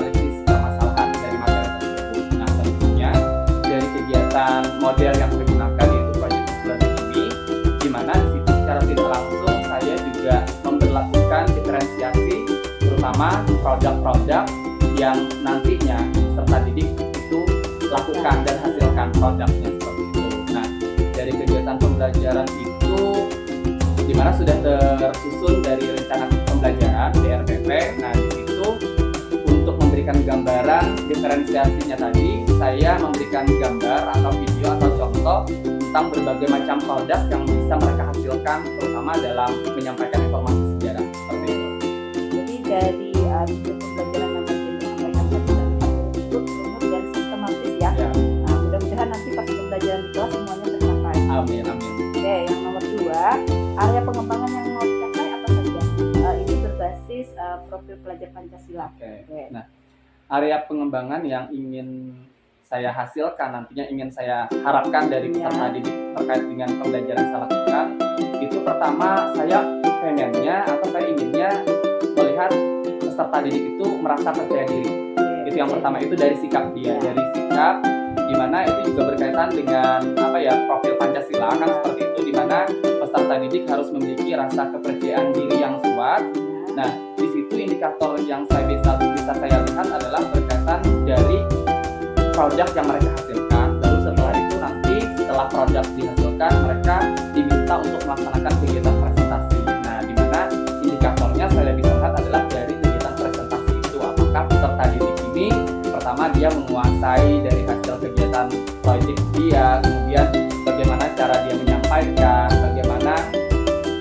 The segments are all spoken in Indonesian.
analisis permasalahan dari materi tersebut. Nah, tentunya dari kegiatan model yang saya gunakan yaitu Project Learning ini, di mana di situ secara tidak langsung saya juga memberlakukan diferensiasi, terutama produk-produk yang nantinya peserta didik itu lakukan dan hasilkan produknya seperti itu. Nah, dari kegiatan pembelajaran itu, di mana sudah tersusun dari rencana pembelajaran DRPP. Nah, di situ untuk memberikan gambaran diferensiasinya tadi, saya memberikan gambar atau video atau contoh tentang berbagai macam produk yang bisa mereka hasilkan, terutama dalam menyampaikan informasi sejarah seperti itu. Jadi dari pembelajaran yang tadi disampaikan tadi itu runut dan sistematis ya. Nah, mudah-mudahan nanti pas pembelajaran di kelas semuanya tercapai. Amin, amin. Oke, yang nomor 2, area pengembangan yang mau dicapai apa saja? Ini berbasis profil pelajar Pancasila. Oke. Nah, area pengembangan yang ingin saya hasilkan nantinya, ingin saya harapkan dari peserta didik terkait dengan pembelajaran yang saya lakukan, itu pertama saya pengennya atau saya inginnya melihat peserta didik itu merasa percaya diri. Itu yang pertama, itu dari sikap dia, dari sikap, di mana itu juga berkaitan dengan profil Pancasila kan seperti itu, di mana peserta didik harus memiliki rasa kepercayaan diri yang kuat. Nah, di situ indikator yang saya bisa saya lihat adalah berkaitan dari produk yang mereka hasilkan. Lalu setelah itu nanti setelah produk dihasilkan, mereka diminta untuk melaksanakan kegiatan presentasi. Nah, di mana indikatornya saya bisa lihat adalah dari kegiatan presentasi itu, apakah peserta didik ini pertama dia menguasai dari hasil kegiatan proyek dia, kemudian bagaimana cara dia menyampaikan, bagaimana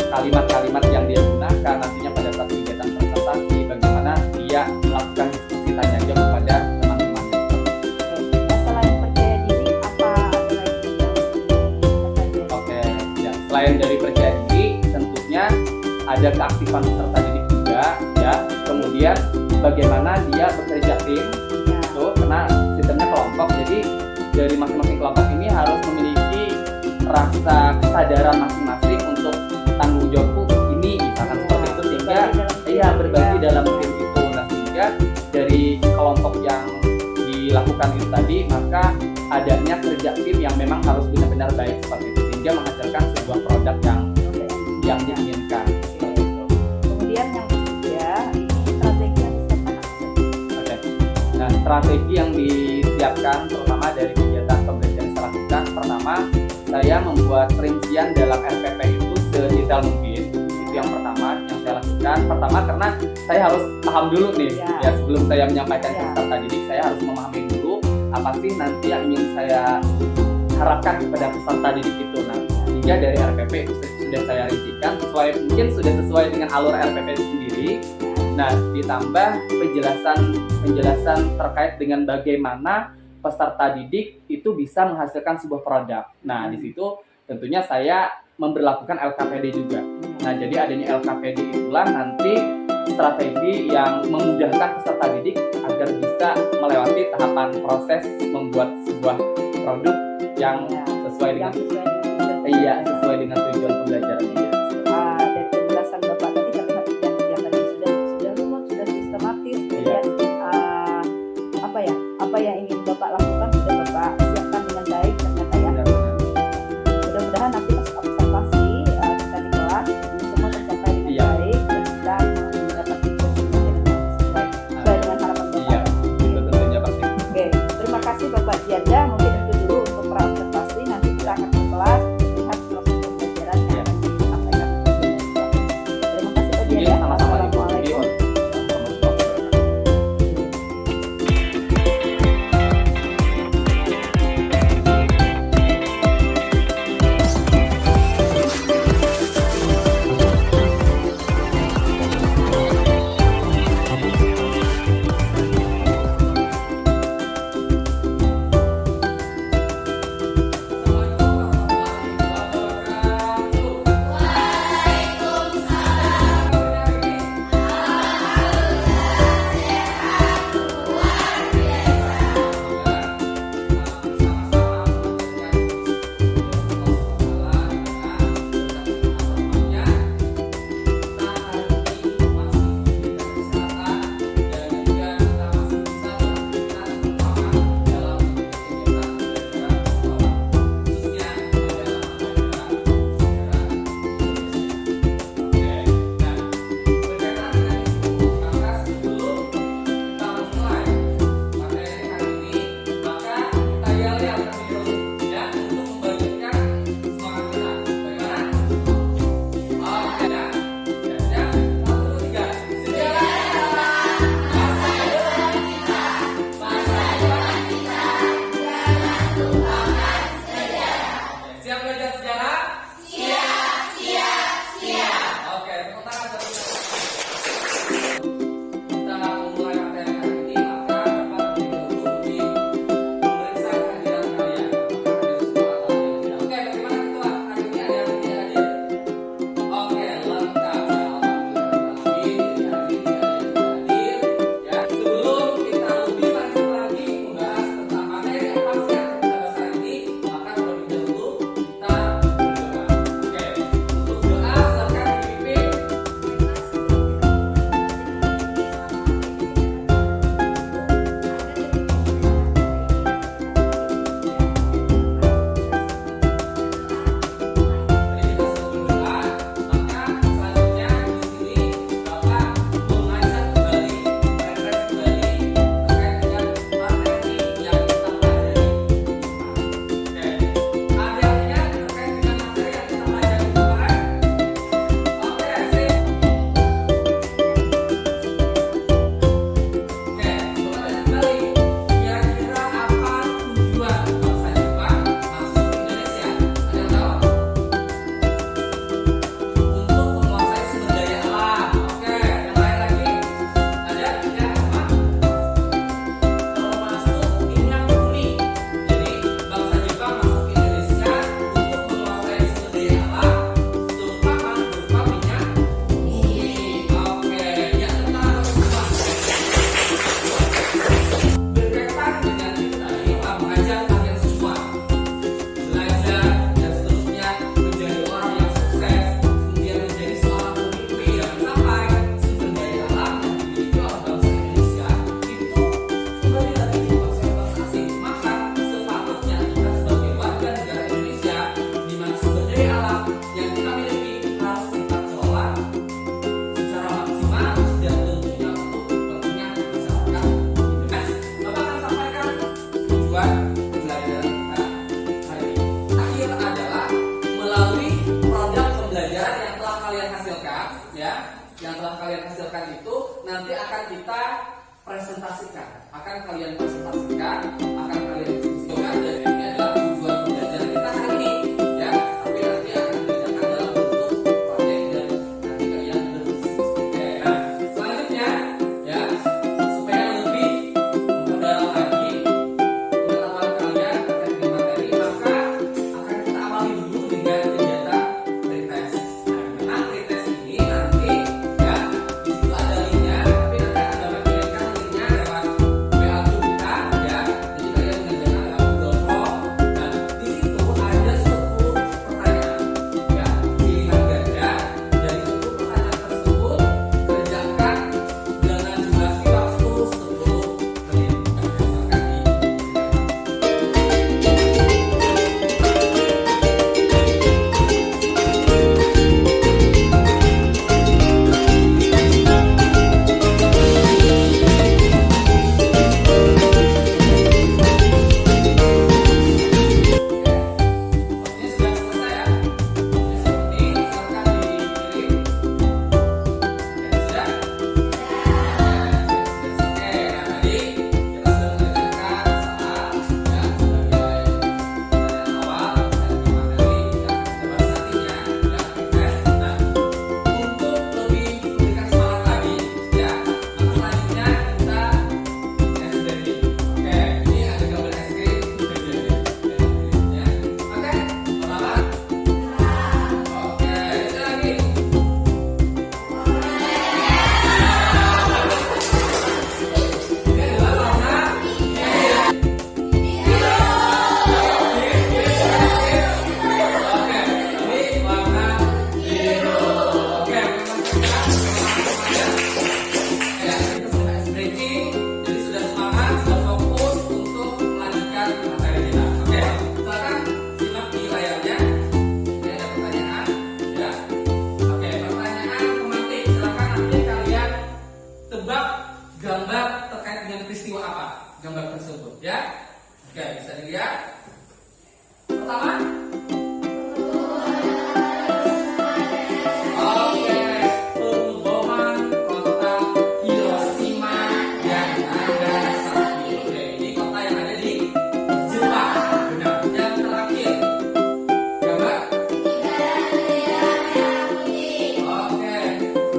kalimat-kalimat yang dia gunakan nantinya pada saat kegiatan presentasi, bagaimana dia melakukan diskusi tanya jawab kepada teman-temannya. Selain percaya diri, apa ada lagi yang Oke, ya, selain dari percaya diri, tentunya ada keaktifan peserta didik juga, ya. Kemudian bagaimana dia bekerja tim, itu karena sistemnya kelompok, jadi dari masing-masing kelompok ini harus memiliki rasa kesadaran masing-masing untuk tanggung jawabku ini, misalkan seperti itu, sehingga berbagi dalam tim itu. Nah, sehingga dari kelompok yang dilakukan itu tadi, maka adanya kerja tim yang memang harus benar-benar baik seperti itu, sehingga menghasilkan sebuah produk yang diinginkan. Kemudian yang ketiga, ini strategi yang disiapkan apa saja? Oke. Nah, strategi yang disiapkan terutama dari kegiatan pembelajaran yang saya lakukan, pertama saya membuat rincian dalam RPP itu sedetail mungkin. Itu yang pertama yang saya lakukan. Pertama karena saya harus paham dulu nih, ya sebelum saya menyampaikan ke peserta didik, saya harus memahami dulu apa sih nanti yang ingin saya harapkan kepada peserta didik itu. Nah, sehingga dari RPP itu sudah saya rincikan mungkin sudah sesuai dengan alur RPP itu sendiri. Nah, ditambah penjelasan terkait dengan bagaimana peserta didik itu bisa menghasilkan sebuah produk. Nah, di situ tentunya saya memberlakukan LKPD juga. Nah, jadi adanya LKPD itulah nanti strategi yang memudahkan peserta didik agar bisa melewati tahapan proses membuat sebuah produk yang sesuai dengan tujuan pembelajaran dia. Dari penjelasan Bapak tadi terlihat yang tadi sudah rumit, sudah sistematis, kemudian apa yang ingin Bapak lakukan sudah Bapak siapkan dengan baik ternyata ya. Mudah-mudahan nanti pas observasi kita di kelas ini semua tercapai dengan baik dan kita mendapat pembelajaran yang sesuai dengan harapan Bapak. Iya, itu tentunya pasti. Oke, terima kasih Bapak Dianda. Mungkin itu dulu untuk pra-observasi. Nanti kita akan ke kelas lihat proses pembelajaran yang akan disampaikan. Terima kasih Pak Dianda. Sama-sama Ibu. Assalamualaikum. akan kita presentasikan, akan kalian presentasikan, akan kalian diskusikan, dan ini adalah tujuan pembelajaran kita hari ini, ya. Tapi nanti akan dikerjakan dalam bentuk proyek dan nanti kalian berdiskusi. Oke, nah selanjutnya, ya, supaya lebih memperdalam lagi pengetahuan kalian terkait dengan materi, maka akan kita awali dulu dengan kegiatan pretest. Nah, memang pretest ini nanti, ya, di situ ada linknya, tapi nanti akan dapat kirimkan linknya lewat WA group kita, ya. Jadi kalian mengerjakan lewat Google Form, dan di situ ada 10 pertanyaan, ya, pilihan ganda. Dari 10 pertanyaan tersebut kerjakan dengan durasi waktu 10 menit. Berdasarkan di Waktunya sudah selesai, ya. Waktunya seperti silakan dikirim. Oke, sudah? Oke, nah tadi kita sudah mengerjakan saat, ya, sebagai pertanyaan awal terkait dengan materi yang akan kita bahas nantinya, ya, pretest. Nah, untuk lebih memberikan semangat lagi, ya, maka selanjutnya kita es jadi. Oke, ini ada gambar es krim sudah jadi. Ya. Oke, selamat. Oke, bisa lagi. Ini adalah warna Oke, ini warna biru. Oke, ya, kita sudah ice breaking, jadi sudah semangat, sudah fokus untuk melanjutkan materi kita. Oke, silakan simak di layarnya. Ini ada pertanyaan, ya. Oke, pertanyaan tematik. Silakan nanti kalian tebak gambar terkait dengan peristiwa apa gambar tersebut, ya. Oke, bisa dilihat. Pertama. Oke, pemboman kota Hiroshima dan Nagasaki. Oke, ini kota yang ada di Jepang. Benar. Yang terakhir, gambar. Oke,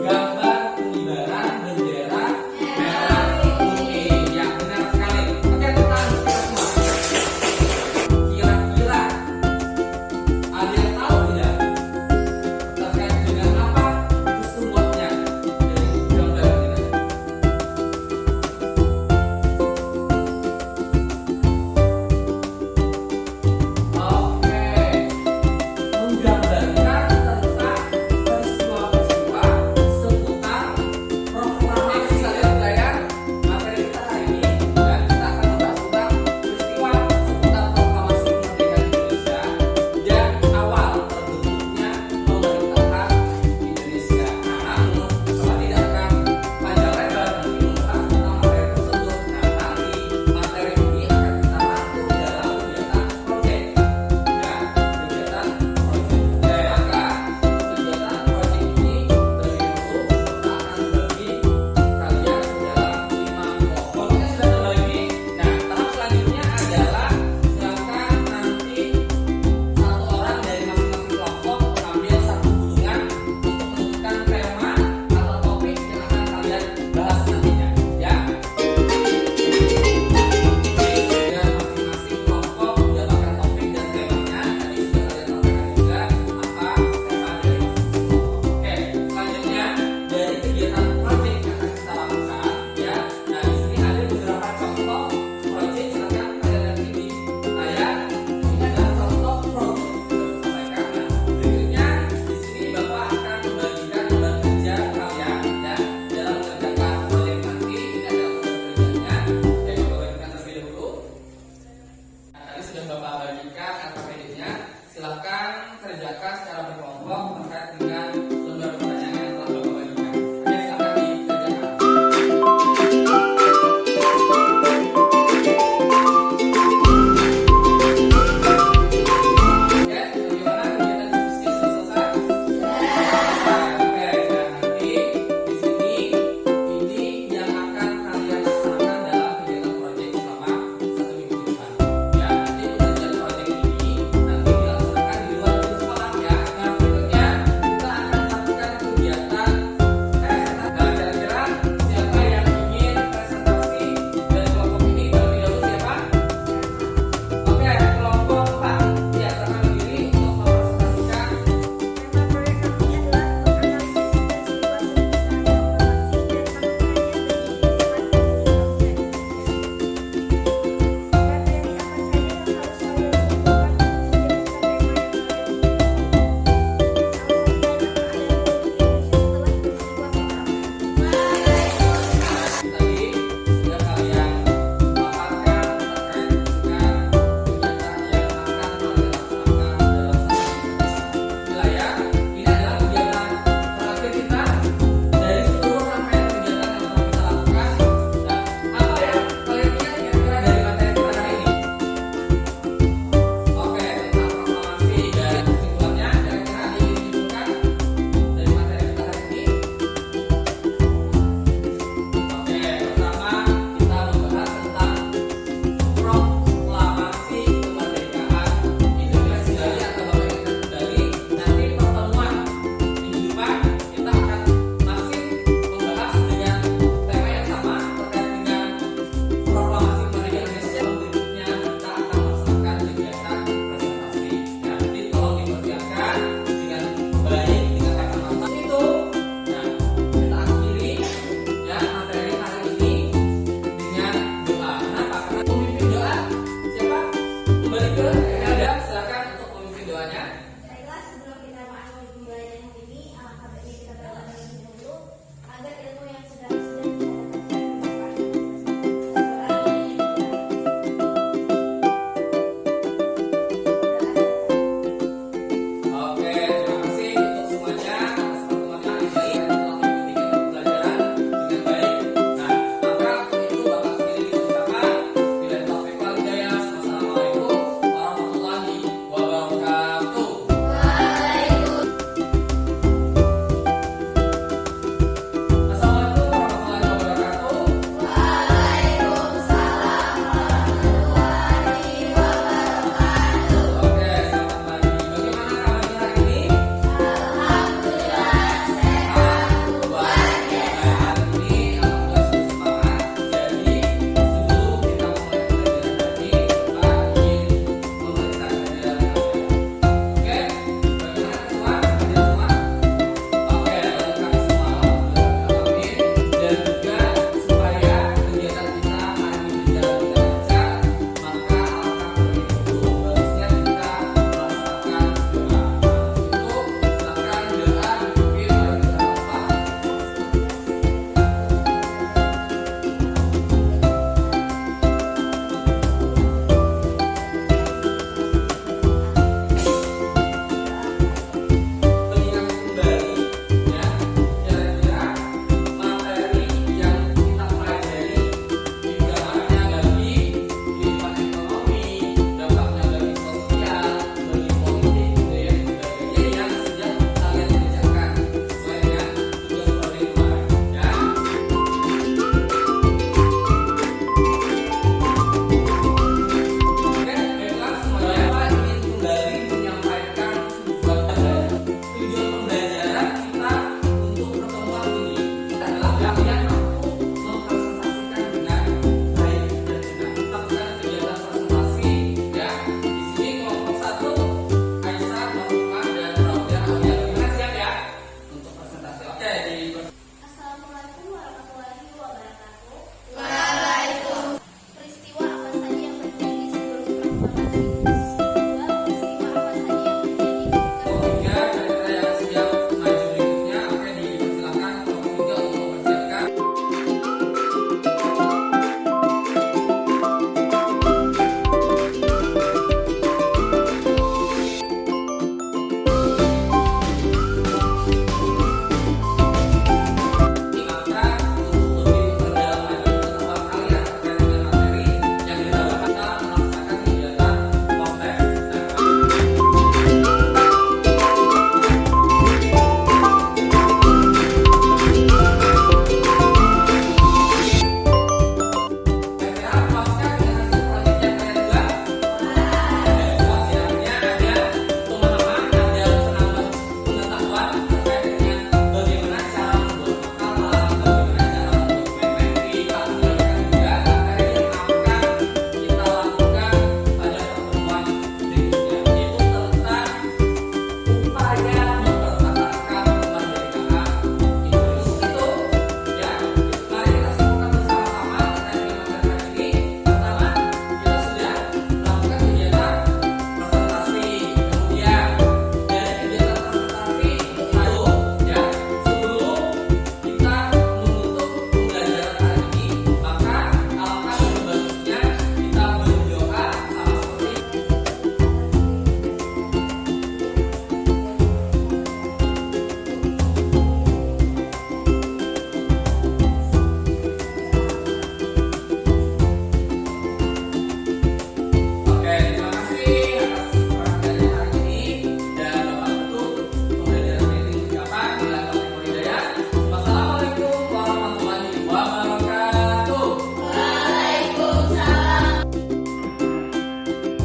gambar pengibaran bendera merah putih. Ya, benar sekali. Oke, tepuk tangan untuk kita semua. Kira-kira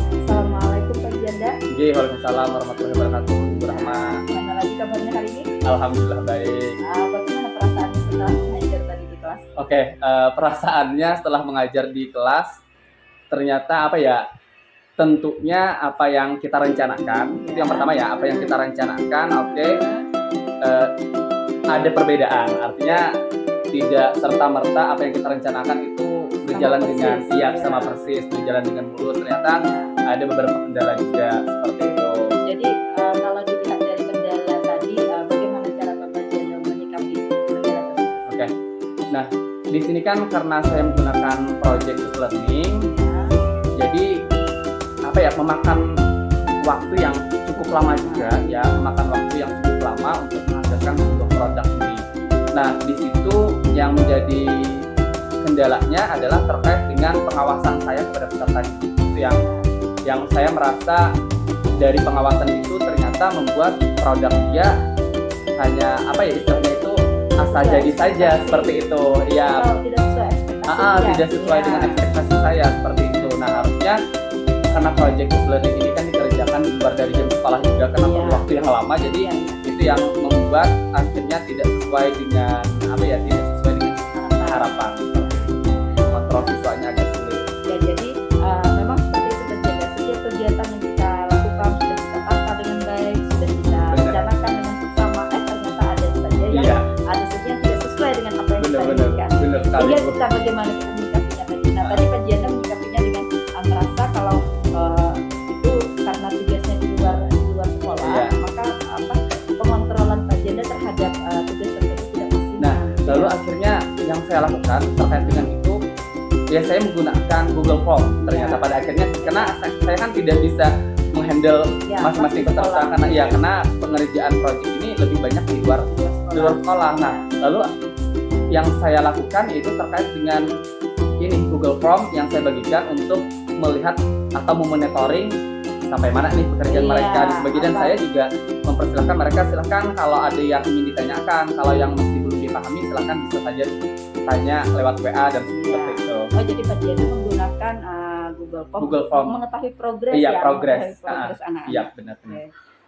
Assalamualaikum Pak Janda. Waalaikumsalam warahmatullahi wabarakatuh. Bu Rahma. Gimana lagi kabarnya hari ini? Alhamdulillah baik. Bagaimana perasaannya setelah mengajar tadi di kelas? Oke, perasaannya setelah mengajar di kelas ternyata apa ya? Tentunya apa yang kita rencanakan. Itu yang pertama ya, apa yang kita rencanakan. Oke, ada perbedaan. Artinya tidak serta-merta apa yang kita rencanakan itu berjalan Sama dengan persis, siap ya. sama persis, berjalan dengan mulus. Ternyata ada beberapa kendala juga seperti itu. Jadi kalau dilihat dari kendala tadi, bagaimana cara Bapak Janda menyikapi kendala tersebut? Oke. Nah, di sini kan karena saya menggunakan project learning, jadi apa ya, memakan waktu yang cukup lama juga ya, memakan waktu yang cukup lama untuk menghasilkan sebuah produk ini. Nah, di situ yang menjadi kendalanya adalah terkait dengan pengawasan saya kepada peserta didik. Itu yang saya merasa dari pengawasan itu ternyata membuat produk dia hanya apa ya, istilahnya itu asal jadi saja seperti itu ya. Atau tidak sesuai ekspektasi? Tidak sesuai dengan ekspektasi saya seperti itu. Nah, harusnya karena project learning ini kan dikerjakan di luar dari jam sekolah juga karena perlu waktu yang lama, jadi itu yang membuat akhirnya tidak sesuai dengan apa ya, tidak sesuai dengan harapan. Kontrol siswanya agak sulit. Ya, jadi memang seperti itu Pak Janda. Setiap kegiatan yang kita lakukan sudah kita tata dengan baik, sudah kita rencanakan dengan seksama, ternyata ada saja yang Iya, ada saja yang tidak sesuai dengan apa yang kita benar-benar inginkan. benar sekali. Sehingga Bu. kita bagaimana kita menyikapinya tadi. Nah, tadi Pak Janda menyikapinya dengan merasa kalau itu karena tugasnya di luar sekolah, Iya. maka pengontrolan Pak Janda terhadap tugas tersebut tidak maksimal. Nah, lalu akhirnya yang saya lakukan terkait dengan itu, ya saya menggunakan Google Form. Ternyata pada akhirnya karena saya kan tidak bisa menghandle Ya, masing-masing masih peserta sekolah. karena karena pengerjaan project ini lebih banyak di luar sekolah. Nah, lalu yang saya lakukan itu terkait dengan ini Google Form yang saya bagikan untuk melihat atau memonitoring sampai mana nih pekerjaan Iya, mereka di sebagi, dan apa? saya juga mempersilahkan mereka, silahkan kalau ada yang ingin ditanyakan, kalau yang masih belum dipahami silahkan bisa saja tanya lewat WA dan seperti itu. Oh, jadi Pak Janda menggunakan Google Form mengetahui progres Iya, ya, progres. mengetahui progres anak-anak. Iya, benar-benar. Oke,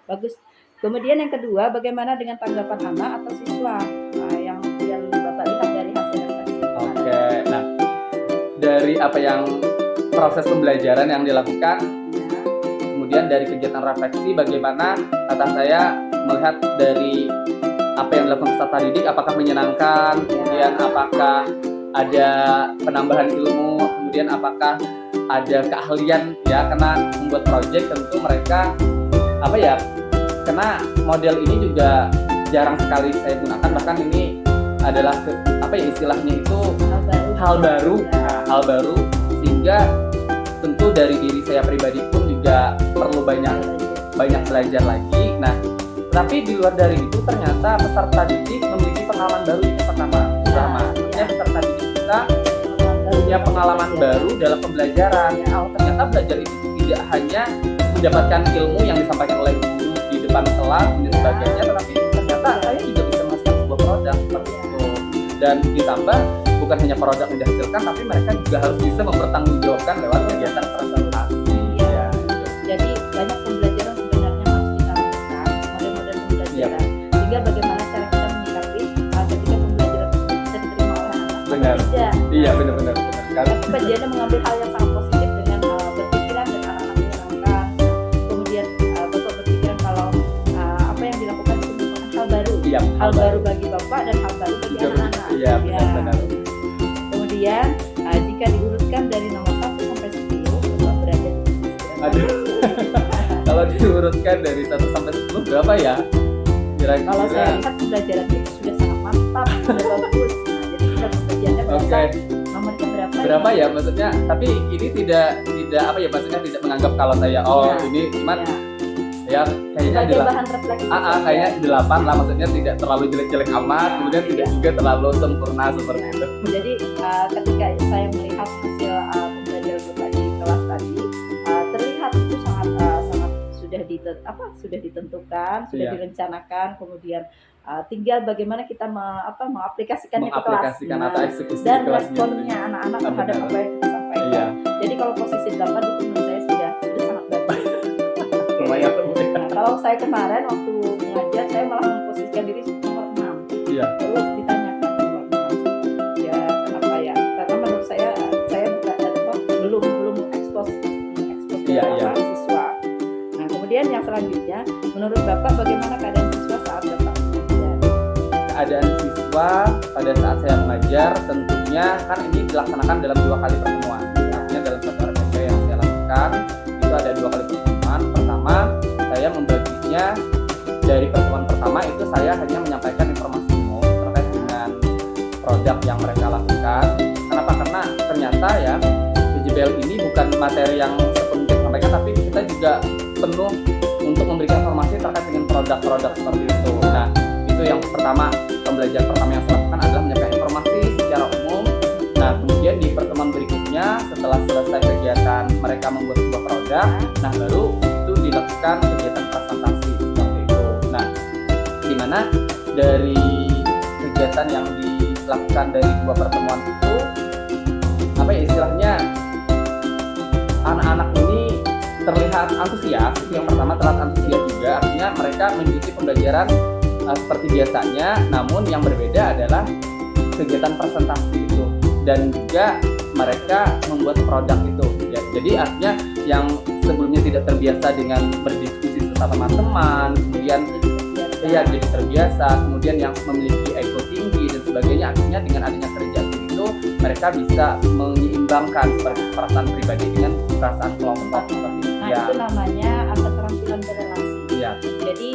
bagus. Kemudian yang kedua, bagaimana dengan tanggapan anak atau siswa yang Bapak lihat dari hasil refleksi? Oke, nah dari apa yang proses pembelajaran yang dilakukan, Ya, kemudian dari kegiatan refleksi, bagaimana kata saya melihat dari apa yang dilakukan peserta didik, apakah menyenangkan, kemudian apakah ada penambahan ilmu, kemudian apakah ada keahlian ya, karena membuat project tentu mereka karena model ini juga jarang sekali saya gunakan, bahkan ini adalah istilahnya itu hal baru sehingga tentu dari diri saya pribadi pun juga perlu banyak belajar lagi. Nah, tapi di luar dari itu ternyata peserta didik memiliki pengalaman baru yang pertama. Artinya peserta didik kita punya pengalaman baru dalam pembelajaran. Ternyata belajar itu tidak hanya mendapatkan ilmu yang disampaikan oleh guru di depan kelas dan sebagainya, tetapi ternyata saya juga bisa menghasilkan sebuah produk seperti itu. Dan ditambah bukan hanya produk yang dihasilkan, tapi mereka juga harus bisa mempertanggungjawabkan lewat kegiatan presentasi. Jadi banyak pembelajaran sebenarnya harus kita lakukan, model-model pembelajaran. Sehingga bagaimana cara kita menyikapi ketika pembelajaran tersebut bisa diterima oleh anak-anak. Benar. Iya, benar sekali. Tapi kajiannya mengambil hal yang sangat positif dengan berpikiran dan anak-anak menyenangkan. Kemudian Bapak berpikiran kalau apa yang dilakukan itu merupakan hal baru. Iya, hal baru bagi Bapak dan hal baru bagi anak-anak. Iya, benar. Kemudian jika diurutkan dari nomor 1 sampai 10, Bapak berada di Aduh. Kalau diurutkan dari 1 sampai 10 berapa ya? Kira-kira. Kalau saya lihat pembelajaran itu sudah sangat mantap, sudah bagus. Nah, jadi kita pembelajarannya berapa? Nomornya berapa ya? Maksudnya, tapi ini tidak maksudnya tidak menganggap kalau saya ini cuman ya kayaknya sebagai bahan refleksi. Kayaknya 8 lah, maksudnya tidak terlalu jelek-jelek amat, kemudian tidak juga terlalu sempurna seperti itu. Jadi ketika saya melihat hasil pembelajaran Bapak di kelas tadi, terlihat itu sangat sudah ditentukan, sudah direncanakan, kemudian tinggal bagaimana kita mengaplikasikannya ke kelas atau eksekusi dan di kelasnya. responnya anak-anak terhadap apa yang kita sampaikan. Jadi kalau posisi 8 itu menurut saya sudah sangat bagus. Lumayan. Nah, kalau saya kemarin waktu mengajar, saya malah memposisikan diri nomor 6. Terus ditanyakan nomor 6. Ya kenapa ya? Karena menurut saya belum ekspos siswa. Nah, kemudian yang selanjutnya, menurut Bapak bagaimana keadaan siswa saat Bapak mengajar? Keadaan siswa pada saat saya mengajar tentunya kan ini dilaksanakan dalam 2 kali pertemuan. Artinya dalam satu RPP yang saya lakukan itu ada 2 kali pertemuan. Pertama, saya membaginya dari pertemuan pertama itu saya hanya menyampaikan informasi umum terkait dengan produk yang mereka lakukan. Kenapa? Karena ternyata ya PJBL ini bukan materi yang sepenuhnya disampaikan, tapi kita juga penuh untuk memberikan informasi terkait dengan produk-produk seperti itu. Nah, itu yang pertama, pembelajaran pertama yang saya lakukan adalah menyampaikan informasi secara umum. Nah, kemudian di pertemuan berikutnya setelah selesai kegiatan mereka membuat sebuah produk, nah baru itu dilakukan kegiatan presentasi seperti itu. Nah, di mana dari kegiatan yang dilakukan dari 2 pertemuan itu istilahnya anak-anak ini terlihat antusias. Yang pertama terlihat antusias juga, artinya mereka mengikuti pembelajaran seperti biasanya, namun yang berbeda adalah kegiatan presentasi itu dan juga mereka membuat produk itu ya. Jadi artinya yang sebelumnya tidak terbiasa dengan berdiskusi sesama teman, kemudian jadi terbiasa, kemudian yang memiliki ego tinggi dan sebagainya, artinya dengan adanya kerja itu mereka bisa menyeimbangkan perasaan pribadi dengan perasaan kelompok seperti itu. Nah, itu namanya keterampilan berrelasi. Jadi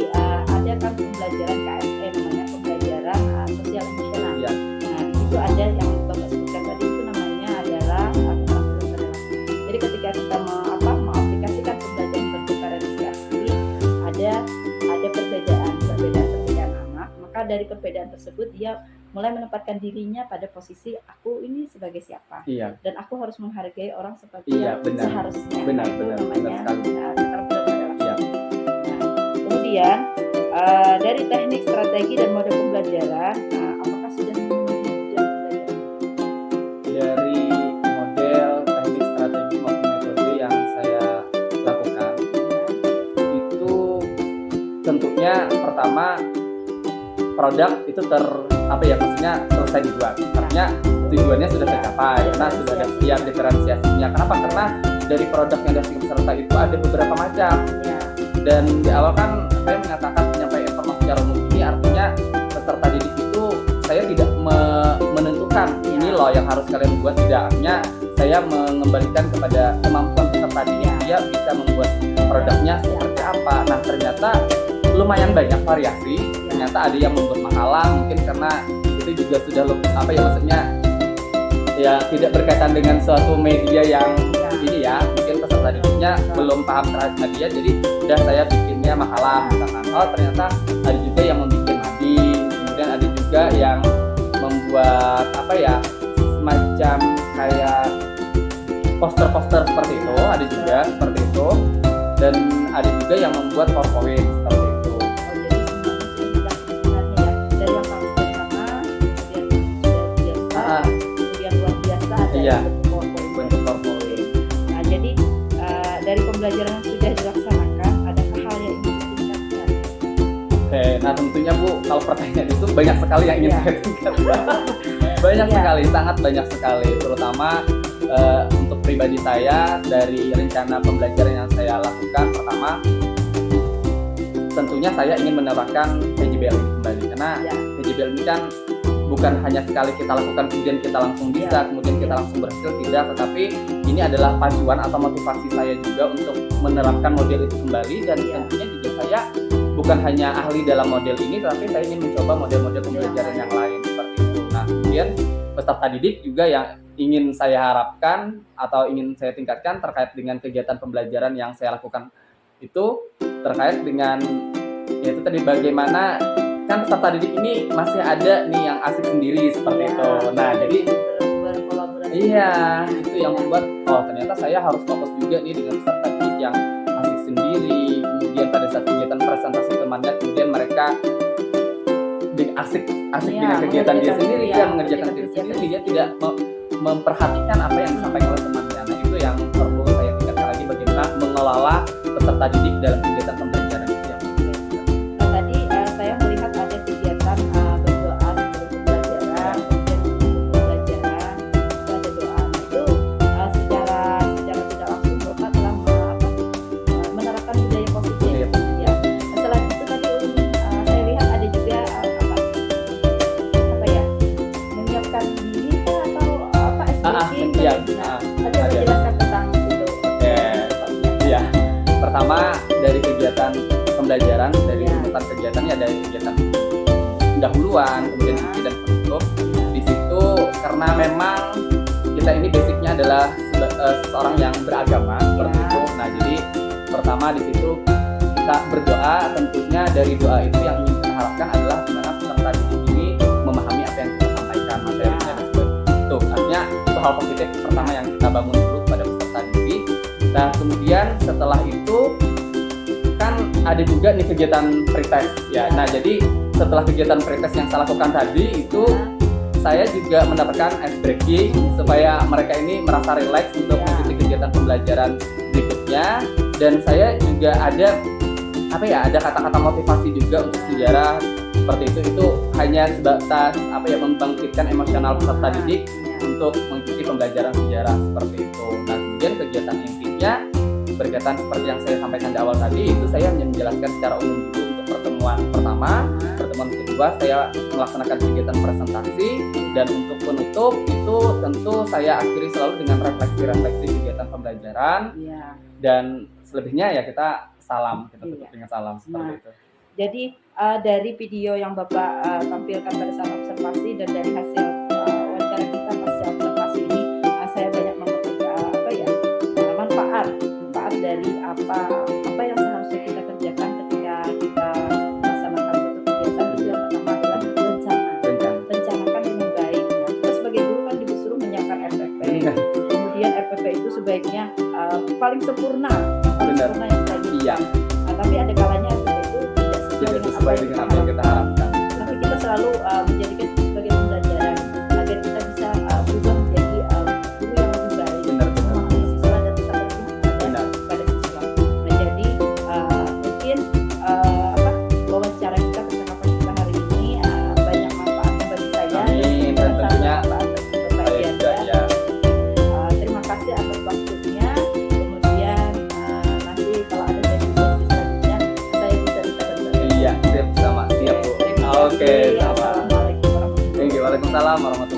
ada kan pembelajaran KSE, namanya pembelajaran sosial emosional. Nah, di situ ada yang Bapak sebutkan tadi, itu namanya adalah keterampilan berrelasi. Jadi ketika kita mengaplikasikan pembelajaran berdiferensiasi, ada perbedaan anak, maka dari perbedaan tersebut dia mulai menempatkan dirinya pada posisi aku ini sebagai siapa, dan aku harus menghargai orang seperti yang seharusnya. Benar namanya keterampilan berrelasi. Iya. Nah, kemudian dari teknik, strategi dan mode pembelajaran, apakah sudah memenuhi tujuan pembelajaran? Dari model, teknik, strategi maupun metode yang saya lakukan itu tentunya pertama produk itu maksudnya selesai dibuat, artinya tujuannya sudah tercapai karena sudah ada siap diferensiasinya. Kenapa? Karena dari produk yang dihasilkan peserta itu ada beberapa macam dan di awal kan saya mengatakan penyampaian informasi secara umum ini artinya peserta didik itu saya tidak menentukan ini loh yang harus kalian buat, tidak, artinya saya mengembalikan kepada kemampuan peserta didik, dia bisa membuat produknya seperti apa. Nah ternyata lumayan banyak variasi. Ternyata ada yang membuat makalah, mungkin karena itu juga sudah maksudnya ya tidak berkaitan dengan suatu media yang ini ya, mungkin peserta didiknya belum paham terhadap media, jadi udah saya bikinnya makalah misalkan. Oh ternyata ada juga yang membuat mading, kemudian ada juga yang membuat semacam kayak poster-poster seperti itu, ada juga seperti itu, dan ada juga yang membuat PowerPoint seperti itu. Oh, jadi semuanya sudah bidang sebenarnya ya, dari yang paling sederhana, kemudian sudah biasa, kemudian luar biasa, ada yang bentuk PowerPoint. Nah jadi dari pembelajaran yang sudah dilaksanakan, adakah hal yang ingin ditingkatkan? Oke, nah tentunya Bu, kalau pertanyaan itu banyak sekali yang ingin saya tingkatkan. Banyak sekali, sangat banyak sekali, terutama untuk pribadi saya dari rencana pembelajaran yang saya lakukan. Pertama, tentunya saya ingin menerapkan PJBL ini kembali, karena PJBL ini kan bukan hanya sekali kita lakukan kemudian kita langsung bisa, kemudian kita langsung berhasil, tidak, tetapi ini adalah pacuan atau motivasi saya juga untuk menerapkan model itu kembali. Dan tentunya juga saya bukan hanya ahli dalam model ini, tetapi saya ingin mencoba model-model pembelajaran yang lain seperti itu. Nah kemudian peserta didik juga yang ingin saya harapkan atau ingin saya tingkatkan terkait dengan kegiatan pembelajaran yang saya lakukan itu terkait dengan yaitu tadi, bagaimana kan peserta didik ini masih ada nih yang asik sendiri seperti itu. Nah jadi berkolaborasi. Itu yang membuat ternyata saya harus fokus juga nih dengan peserta didik yang asik sendiri. Kemudian pada saat kegiatan presentasi temannya, kemudian mereka asik dengan kegiatan dia sendiri, dia mengerjakan diri sendiri, dia tidak memperhatikan apa yang disampaikan oleh temannya. Nah itu yang perlu saya tingkatkan lagi, bagaimana mengelola peserta didik dalam kegiatan pembelajaran itu. Nah, tadi saya melihat ada kegiatan berdoa sebelum pembelajaran, kemudian pembelajaran itu ada doa. Itu secara tidak langsung Bapak telah menerapkan budaya positif. Ya. Selain itu tadi saya lihat ada juga menyiapkan diri atau SBK. Ada menjelaskan tentang itu. Iya. Pertama dari kegiatan pembelajaran, dari urutan kegiatan ya, dari kegiatan pendahuluan, kemudian inti dan penutup. Di situ karena memang kita ini basicnya adalah seseorang yang beragama seperti itu. Nah jadi pertama di situ kita berdoa, tentunya dari doa itu yang ingin kita harapkan adalah gimana peserta didik ini memahami apa yang kita sampaikan materinya dan sebagainya. Itu artinya itu hal positif pertama yang kita bangun dulu pada peserta didik. Nah kemudian setelah itu kan ada juga nih kegiatan pretest ya. Nah jadi setelah kegiatan pretest yang saya lakukan tadi itu saya juga mendapatkan ice breaking supaya mereka ini merasa relax untuk mengikuti kegiatan pembelajaran berikutnya. Dan saya juga ada kata-kata motivasi juga untuk sejarah seperti itu hanya sebatas membangkitkan emosional peserta didik untuk mengikuti pembelajaran sejarah seperti itu. Nah kemudian kegiatan intinya berkaitan seperti yang saya sampaikan di awal tadi, itu saya hanya menjelaskan secara umum dulu untuk pertemuan pertama. Pertemuan kedua saya melaksanakan kegiatan presentasi, dan untuk penutup itu tentu saya akhiri selalu dengan refleksi kegiatan pembelajaran. Dan selebihnya ya kita tutup dengan salam seperti itu. Jadi dari video yang Bapak tampilkan pada saat observasi dan dari hasil wawancara kita pasca observasi ini, saya banyak memetik manfaat dari apa yang seharusnya kita kerjakan ketika kita melaksanakan suatu kegiatan. Itu yang pertama adalah rencanakan dengan baik. Kita sebagai guru kan disuruh menyiapkan RPP. Kemudian RPP itu sebaiknya paling sempurna yang kita inginkan. Tapi ada kalanya RPP itu tidak sesuai dengan apa yang kita harapkan. Tapi kita selalu menjadikan itu sebagai pembelajaran agar kita bisa berubah menjadi guru yang lebih baik, memahami siswa dan tetap berpihak pada siswa. Nah jadi mungkin wawancara kita, percakapan kita hari ini banyak manfaatnya bagi saya. Amin. Dan tentunya saya juga terima kasih atas waktunya. Kemudian nanti kalau ada sesi selanjutnya saya bisa Iya, siap Bu. Oke, Oke, sama. Assalamualaikum warahmatullahi wabarakatuh. Waalaikumsalam warahmatullahi wabarakatuh.